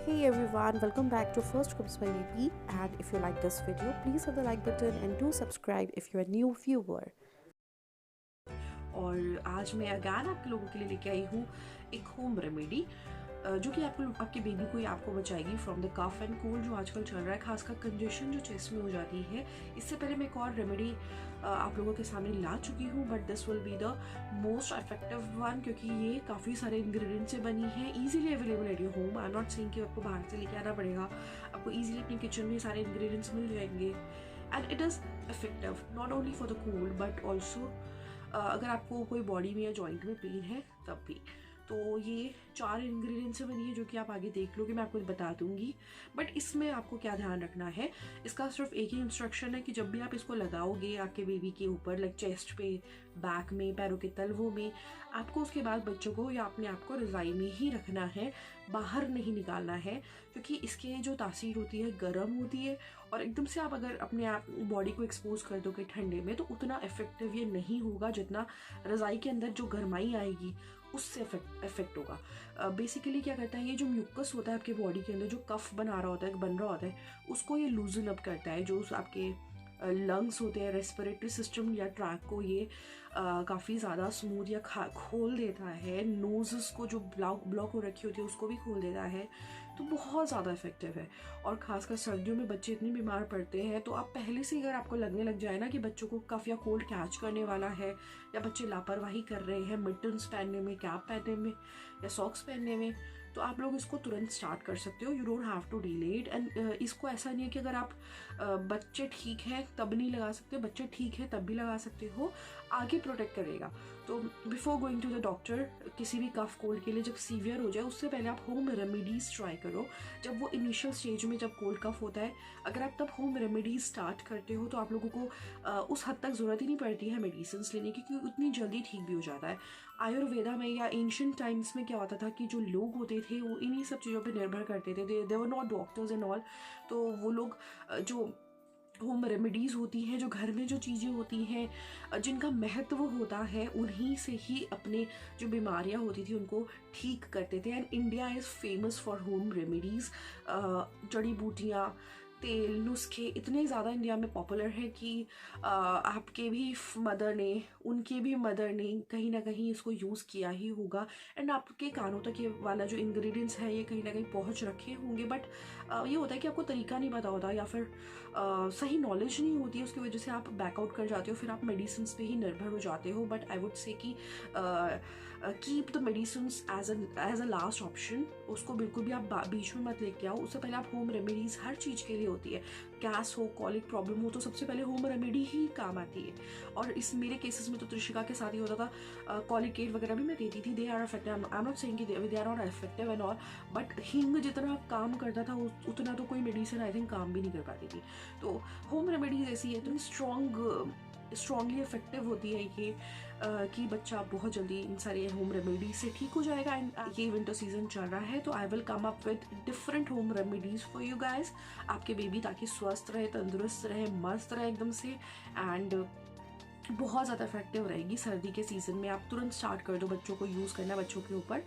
Hey everyone, welcome back to First Comes by VP. And if you like this video, please hit the like button and do subscribe if you're a new viewer. और आज मैं again आप लोगों के लिए लेके आई हूँ एक होम रेमेडी जो कि आपके बेबी को या आपको बचाएगी from the cough and cold जो आजकल चल रहा है, खासकर कंजेशन जो चेस्ट में हो जाती है। इससे पहले मैं एक और रेमेडी आप लोगों के सामने ला चुकी हूँ, but this will be the most effective one क्योंकि ये काफ़ी सारे इंग्रेडिएंट से बनी है, easily available at your home. I am not saying कि आपको बाहर से लेके आना पड़ेगा, आपको इजीली अपने किचन में सारे इंग्रेडिएंट्स मिल जाएंगे। And it is effective not only for the cold but also अगर आपको कोई बॉडी में या जॉइंट में पेन है तब भी। तो ये 4 इंग्रेडिएंट से बनी है जो कि आप आगे देख लोगे, मैं आपको बता दूंगी। बट इसमें आपको क्या ध्यान रखना है, इसका सिर्फ एक ही इंस्ट्रक्शन है कि जब भी आप इसको लगाओगे आपके बेबी के ऊपर, लाइक चेस्ट पे, बैक में, पैरों के तलवों में, आपको उसके बाद बच्चों को या अपने आप को रज़ाई में ही रखना है, बाहर नहीं निकालना है। क्योंकि इसके जो तासीर होती है गर्म होती है, और एकदम से आप अगर अपने आप बॉडी को एक्सपोज कर दोगे ठंडे में तो उतना इफेक्टिव ये नहीं होगा जितना रज़ाई के अंदर जो गर्माई आएगी उससे इफेक्ट होगा। बेसिकली क्या करता है, ये जो म्यूकस होता है आपके बॉडी के अंदर, जो कफ बन रहा होता है, उसको ये लूजन अप करता है। जो आपके लंग्स होते हैं, रेस्पिरेटरी सिस्टम या ट्रैक को ये काफ़ी ज़्यादा स्मूथ या खोल देता है। नोज़ को जो ब्लॉक हो रखी होती है उसको भी खोल देता है। तो बहुत ज़्यादा इफेक्टिव है। और ख़ासकर सर्दियों में बच्चे इतने बीमार पड़ते हैं, तो आप पहले से अगर आपको लगने लग जाए ना कि बच्चों को कफ या कोल्ड कैच करने वाला है, या बच्चे लापरवाही कर रहे हैं मिटन्स पहनने में, कैप पहनने में या सॉक्स पहनने में, तो आप लोग इसको तुरंत स्टार्ट कर सकते हो। You don't have to delay it. And इसको ऐसा नहीं है कि अगर आप बच्चे ठीक हैं तब नहीं लगा सकते, बच्चे ठीक है तब भी लगा सकते हो, आगे प्रोटेक्ट करेगा। तो before going to the doctor किसी भी कफ कोल्ड के लिए, जब सीवियर हो जाए उससे पहले आप होम रेमेडीज़ ट्राई करो। जब वो इनिशियल स्टेज में जब कोल्ड कफ होता है, अगर आप तब होम रेमेडीज स्टार्ट करते हो तो आप लोगों को उस हद तक ज़रूरत ही नहीं पड़ती है मेडिसिन लेने की, क्योंकि उतनी जल्दी ठीक भी हो जाता है। आयुर्वेदा में या एंशियंट टाइम्स में क्या होता था कि जो लोग होते थे वो इन्हीं सब चीज़ों पे निर्भर करते थे, they were not doctors and all. तो वो लोग जो होम रेमेडीज़ होती हैं, जो घर में जो चीज़ें होती हैं जिनका महत्व होता है, उन्हीं से ही अपने जो बीमारियां होती थी उनको ठीक करते थे। And India is famous for home remedies. जड़ी बूटियाँ, तेल, नुस्खे इतने ज़्यादा इंडिया में पॉपुलर है कि आपके भी मदर ने, उनके भी मदर ने कहीं ना कहीं इसको यूज़ किया ही होगा। एंड आपके कानों तक ये वाला जो इंग्रेडिएंट्स है ये कहीं ना कहीं पहुंच रखे होंगे। बट ये होता है कि आपको तरीका नहीं पता होता, या फिर सही नॉलेज नहीं होती है, उसकी वजह से आप बैकआउट कर जाते हो, फिर आप मेडिसिन पे ही निर्भर हो जाते हो। बट आई वुड से कि keep the medicine as a last option. उसको बिल्कुल भी आप बीच में मत लेके आओ। उससे पहले आप होम रेमेडीज़ हर चीज़ के लिए होती है, गैस हो, कॉलिक प्रॉब्लम हो, तो सबसे पहले होम रेमेडी ही काम आती है। और इस मेरे केसेस में तो त्रिशिका के साथ ही होता था। कॉलिक एड वगैरह भी मैं देती थी, they are effective. I am not saying कि they are not effective and all, but हींग जितना काम करता था उतना तो कोई मेडिसिन आई थिंक काम भी नहीं कर पाती थी। तो होम रेमेडीज ऐसी है, इतनी स्ट्रॉन्गली इफेक्टिव होती है ये कि बच्चा बहुत जल्दी इन सारे होम रेमेडीज से ठीक हो जाएगा। एंड ये विंटर सीजन चल रहा है तो I will come up with different home remedies for you guys, आपके बेबी ताकि स्वस्थ रहे, तंदुरुस्त रहे, मस्त रहे एकदम से। एंड बहुत ज़्यादा इफेक्टिव रहेगी सर्दी के सीज़न में। आप तुरंत स्टार्ट कर दो बच्चों को यूज़ करना, बच्चों के ऊपर।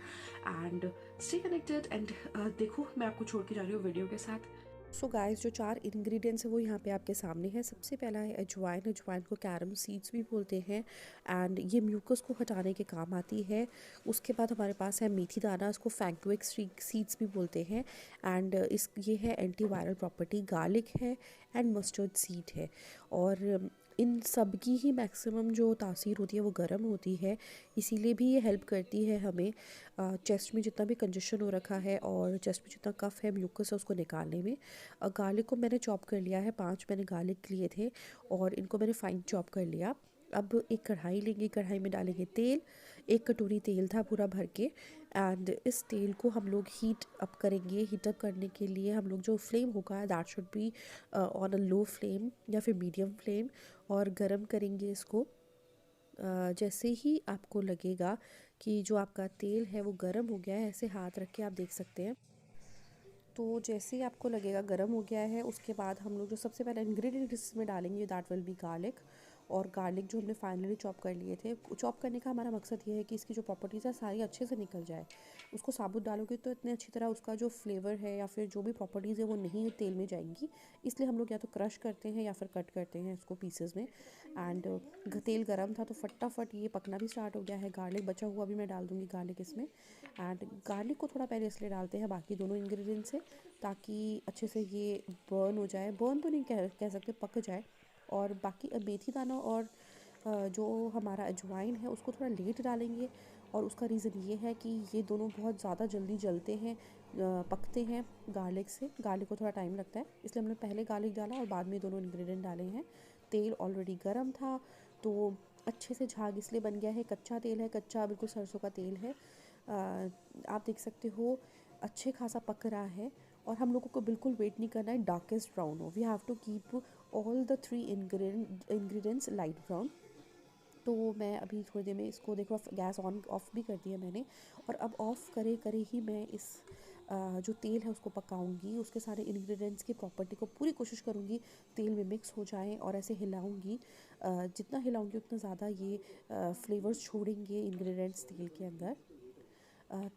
And stay connected. एंड देखो मैं आपको छोड़ के जा रही हूँ वीडियो के साथ। सो गाइस, जो 4 इंग्रेडिएंट्स है वो यहाँ पे आपके सामने है। सबसे पहला है अजवाइन। अजवाइन को कैरम सीड्स भी बोलते हैं एंड ये म्यूकस को हटाने के काम आती है। उसके बाद हमारे पास है मेथी दाना, इसको फैंक्विक सीड्स भी बोलते हैं। एंड ये है एंटीवायरल प्रॉपर्टी। गार्लिक है एंड मस्टर्ड सीड है। और इन सब की ही मैक्सिमम जो तासीर होती है वो गर्म होती है, इसीलिए भी ये हेल्प करती है हमें चेस्ट में जितना भी कंजेशन हो रखा है और चेस्ट में जितना कफ है, म्यूकस है, उसको निकालने में। गार्लिक को मैंने चॉप कर लिया है, 5 मैंने गार्लिक लिए थे और इनको मैंने फाइन चॉप कर लिया। अब एक कढ़ाई लेंगे, कढ़ाई में डालेंगे तेल। 1 कटोरी तेल था पूरा भर के। एंड इस तेल को हम लोग हीट अप करेंगे। हीट अप करने के लिए हम लोग जो फ्लेम होगा that should be on a low flame या फिर मीडियम फ्लेम, और गरम करेंगे इसको। जैसे ही आपको लगेगा कि जो आपका तेल है वो गर्म हो गया है, ऐसे हाथ रख के आप देख सकते हैं। तो जैसे ही आपको लगेगा गर्म हो गया है, उसके बाद हम लोग जो सबसे पहले इंग्रेडिएंट इसमें डालेंगे दैट विल बी गार्लिक। और गार्लिक जो हमने फाइनली चॉप कर लिए थे। चॉप करने का हमारा मकसद ये है कि इसकी जो प्रॉपर्टीज़ है सारी अच्छे से निकल जाए। उसको साबुत डालोगे तो इतने अच्छी तरह उसका जो फ्लेवर है या फिर जो भी प्रॉपर्टीज़ है वो नहीं तेल में जाएंगी, इसलिए हम लोग या तो क्रश करते हैं या फिर कट करते हैं इसको पीसेस में। एंड तेल गरम था तो फटाफट ये पकना भी स्टार्ट हो गया है। गार्लिक बचा हुआ भी मैं डाल दूँगी गार्लिक इसमें। एंड गार्लिक को थोड़ा पहले इसलिए डालते हैं बाकी दोनों इंग्रेडिएंट से, ताकि अच्छे से ये बर्न हो जाए, बर्न तो नहीं कह सकते, पक जाए। और बाकी मेथी दाना और जो हमारा अजवाइन है उसको थोड़ा लेट डालेंगे, और उसका रीज़न ये है कि ये दोनों बहुत ज़्यादा जल्दी जलते हैं, पकते हैं गार्लिक से। गार्लिक को थोड़ा टाइम लगता है, इसलिए हमने पहले गार्लिक डाला और बाद में दोनों इंग्रेडिएंट डाले हैं। तेल ऑलरेडी गर्म था तो अच्छे से झाग इसलिए बन गया है, कच्चा तेल है, कच्चा बिल्कुल सरसों का तेल है। आप देख सकते हो अच्छे खासा पक रहा है। और हम लोगों को बिल्कुल वेट नहीं करना है डार्केस्ट ब्राउन हो, we have to keep all the 3 ingredients light brown. तो मैं अभी थोड़ी देर में इसको देखो, गैस ऑन ऑफ भी कर दिया मैंने, और अब ऑफ़ करे करे ही मैं इस जो तेल है उसको पकाऊंगी। उसके सारे इंग्रेडिएंट्स की प्रॉपर्टी को पूरी कोशिश करूंगी तेल में मिक्स हो जाए, और ऐसे हिलाऊंगी। जितना हिलाऊंगी उतना ज़्यादा ये फ्लेवर्स छोड़ेंगे इंग्रेडिएंट्स तेल के अंदर।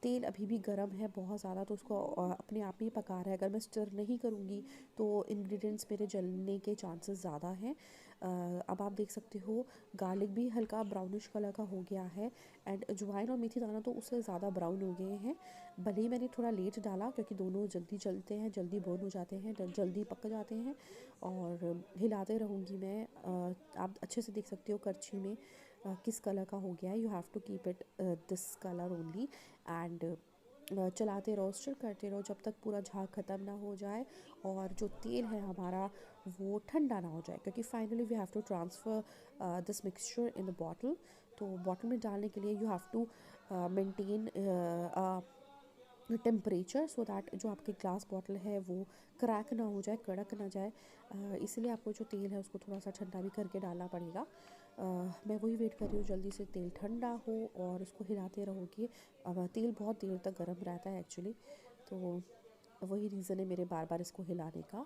तेल अभी भी गर्म है बहुत ज़्यादा, तो उसको अपने आप ही पका रहा है। अगर मैं स्टर नहीं करूँगी तो इंग्रेडिएंट्स मेरे जलने के चांसेस ज़्यादा हैं। अब आप देख सकते हो गार्लिक भी हल्का ब्राउनिश कलर का हो गया है, एंड अजवाइन और मेथी दाना तो उससे ज़्यादा ब्राउन हो गए हैं। भले ही मैंने थोड़ा लेट डाला क्योंकि दोनों जल्दी जलते हैं, जल्दी बर्न हो जाते हैं, जल्दी पक जाते हैं। और हिलाते रहूँगी मैं। आप अच्छे से देख सकते हो करछी में किस कलर का हो गया है। You have to keep it this colour only. And चलाते रहो, स्टर करते रहो जब तक पूरा झाग ख़त्म ना हो जाए और जो तेल है हमारा वो ठंडा ना हो जाए, क्योंकि finally we have to transfer this mixture in the bottle. तो बॉटल में डालने के लिए you have to maintain temperature, so that जो आपकी ग्लास बॉटल है वो क्रैक ना हो जाए, कड़क ना जाए। इसलिए आपको जो तेल है उसको थोड़ा सा ठंडा भी करके डालना पड़ेगा। मैं वही वेट कर रही हूँ जल्दी से तेल ठंडा हो और उसको हिलाते रहोगे। अब तेल बहुत देर तक गर्म रहता है एक्चुअली, तो वही रीज़न है मेरे बार बार इसको हिलाने का।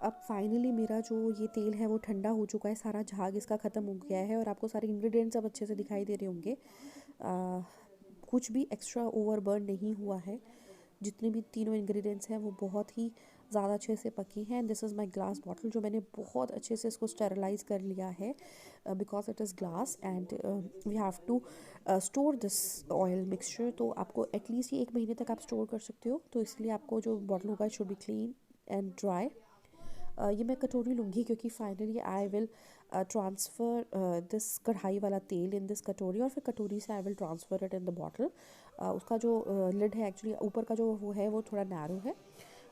अब फाइनली मेरा जो ये तेल है वो ठंडा हो चुका है, सारा झाग इसका ख़त्म हो गया है, और आपको सारे इंग्रेडिएंट्स अब अच्छे से दिखाई दे रहे होंगे। कुछ भी एक्स्ट्रा ओवर बर्न नहीं हुआ है। जितने भी तीनों इंग्रेडिएंट्स हैं वो बहुत ही ज़्यादा अच्छे से पकी हैं। This is my glass bottle जो मैंने बहुत अच्छे से इसको स्टेरलाइज कर लिया है, because it is glass. And we have to store this oil mixture. तो आपको एटलीस्ट ये 1 महीने तक आप स्टोर कर सकते हो, तो इसलिए आपको जो बॉटल होगा it should be clean and dry. ये मैं कटोरी लूँगी क्योंकि finally I will transfer this कढ़ाई वाला तेल इन दिस कटोरी, और फिर कटोरी से I will transfer it in the bottle. उसका जो लिड है एक्चुअली ऊपर का जो वो है वो थोड़ा नैरो है,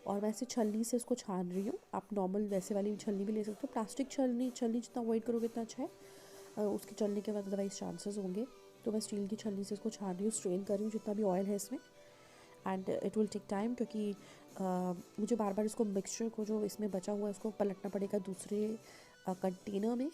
और मैं ऐसे छलनी से इसको छान रही हूँ। आप नॉर्मल वैसे वाली छलनी भी ले सकते हो, प्लास्टिक छलनी जितना अवॉइड करोगे इतना अच्छा है। उसके चलने के बाद अदरवाइज चांसेस होंगे, तो मैं स्टील की छलनी से इसको छान रही हूँ, स्ट्रेन कर रही हूँ जितना भी ऑयल है इसमें। And it will take time, क्योंकि मुझे बार बार इसको मिक्सचर को जो इसमें बचा हुआ है उसको पलटना पड़ेगा दूसरे कंटेनर में।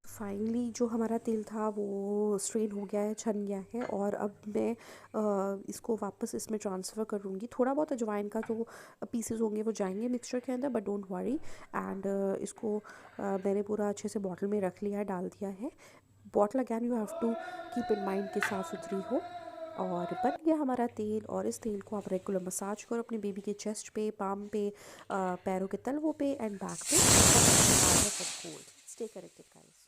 फाइनली जो हमारा तेल था वो स्ट्रेन हो गया है, छन गया है, और अब मैं इसको वापस इसमें ट्रांसफ़र करूँगी। थोड़ा बहुत अजवाइन का जो पीसेस होंगे वो जाएंगे मिक्सचर के अंदर, बट डोंट वरी। एंड इसको मैंने पूरा अच्छे से बॉटल में रख लिया है, डाल दिया है। Bottle again you have to keep in mind कि साफ़ सुथरी हो। और बन गया हमारा तेल, और इस तेल को आप रेगुलर मसाज करो अपने बेबी के चेस्ट पे, पाम पे, पैरों के तलवों पे एंड बैक पे। Stay corrected guys.